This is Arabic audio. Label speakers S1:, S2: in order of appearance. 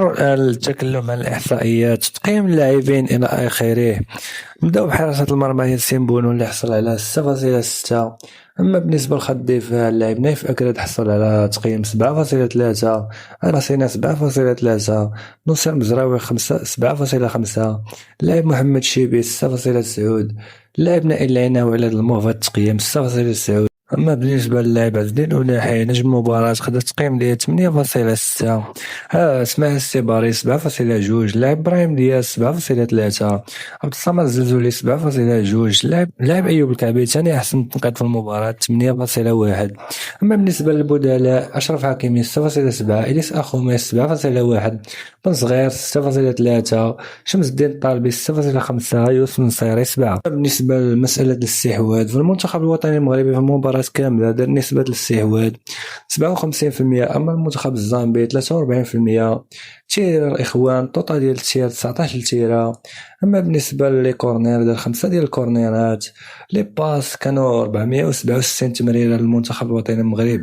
S1: نرجعوا للتكلم عن الإحصائيات، تقييم اللاعبين إلى آخره. نبداو بحراسة المرمى ياسين بونو اللي حصل على 6.6. أما بالنسبة لخط الدفاع اللاعب نايف أكراد حصل على تقييم 7.3، راسينا 7.3، نصير مزراوي 7.5، اللاعب محمد شيبي 6.9، اللاعب نائل العناوي على الموفا تقييم 6.9. أما بالنسبة للاعب عز الدين أوناحي نجم المباراة خدا تقييم ديال 8.6. اسماعيل السيباري 7.2، اللاعب إبراهيم دياز 7.3، عبد الصمد الزلزولي 7.2، اللاعب أيوب الكعبي ثاني أحسن تنقيط في المباراة 8.1. أما بالنسبة للبدلاء أشرف حكيمي 6.7، إليس أخوميس 7.1، بن صغير 6.3، شمس الدين الطالبي 6.5، يوسف النصيري 7. بالنسبة لمسألة الاستحواذ في المنتخب الوطني المغربي في المباراة كاملة دار نسبة الاستحواذ 57%، أما المنتخب الزامبي 43%. تير الإخوان توطا ديال التير 19 تيرة. أما بالنسبة للكورنير دار 5 ديال الكورنيرات. لي باس كانوا 467 تمريرة للمنتخب الوطني المغربي.